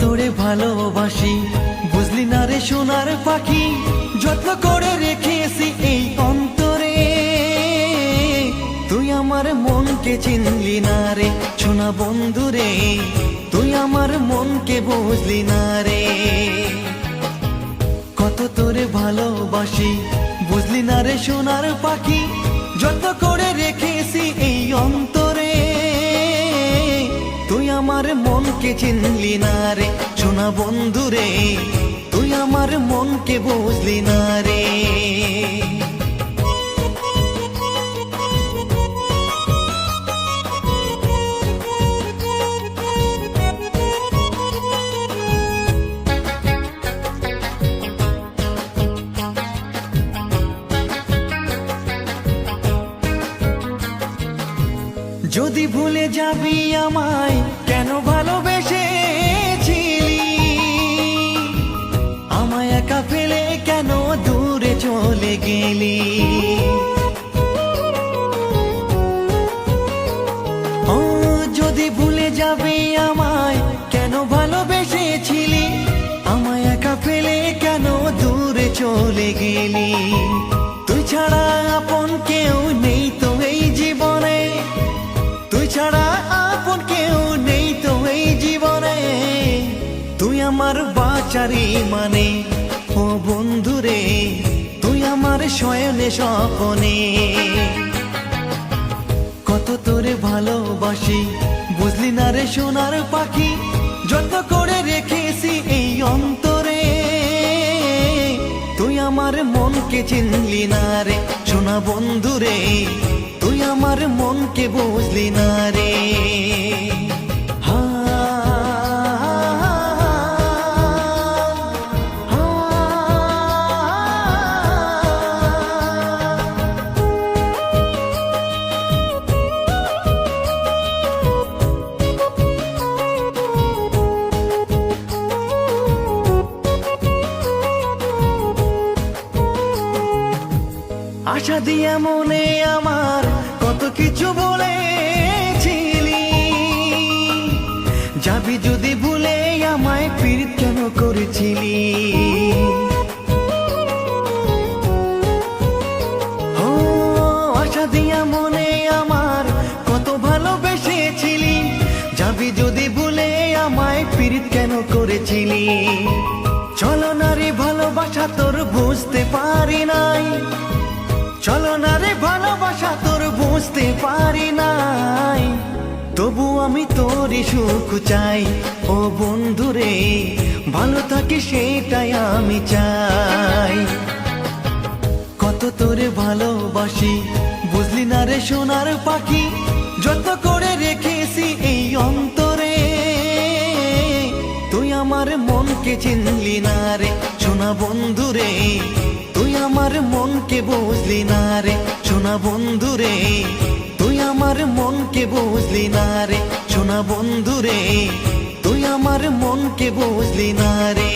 তোরে ভালোবাসি বুঝলি না রে সোনার পাখি, যত্ন করে রেখেছি এই অন্তরে। তুই আমার মনকে চিনলি না রে সোনা বন্ধু রে, তুই আমার মনকে বুঝলি না রে। কত তোরে ভালোবাসি বুঝলি না রে সোনার পাখি, যত্ন করে রেখেছি এই অন্তরে। তুই আমার মনকে চিনলি না রে সোনা বন্ধু রে, তুই আমার মনকে বুঝলি না রে। যদি ভুলে যাবি আমায় কেন ভালোবেসেছিলি, আমায় একা ফেলে কেন দূরে চলে গেলি। ও যদি ভুলে যাবি আমায় কেন ভালোবেসেছিলি, আমায় একা ফেলে কেন দূরে চলে গেলি। তুই ছাড়া আপন কেউ নেই তো এই জীবনে, তুই ছাড়া আপন কেউ নেই তো এই জীবনে। তুই আমার বাঁচারি মানে ও বন্ধু রে, তুই আমার শয়নে স্বপনে। কত তোরে ভালোবাসি বুঝলি না রে সোনার পাখি, যত্ন করে রেখেছি এই অন্তরে। তুই আমার মনকে চিনলি না রে সোনা বন্ধু রে, তুই আমার মনকে বুঝলি না রে। আশা দিয়া মনে আমার কত কিছু বলেছিলি, যাবি যদি ভুলে আমায় পীড়িত কেন করেছিলি। ও আশা দিয়া মনে আমার কত ভালোবেসেছিলি, যাবি যদি ভুলে আমায় পীড়িত কেন করেছিলি। চলো না রে ভালোবাসা তোর বুঝতে পারি নাই, চলো না রে ভালোবাসা তোর বুঝতে পারি নাই। তবু আমি তোরই সুখ চাই ও বন্ধু রে, ভালো থাকি সেটাই আমি চাই। কত তোরে ভালোবাসি বুঝলি না রে সোনার পাখি, যত্ন করে রেখেছি এই অন্তরে। তুই আমার মনকে চিনলি না রে সোনা বন্ধু রে, তুই আমার মনকে বুঝলি না রে সোনা বন্ধু রে, তুই আমার মনকে বুঝলি না রে সোনা বন্ধু রে, তুই আমার মনকে বুঝলি না রে।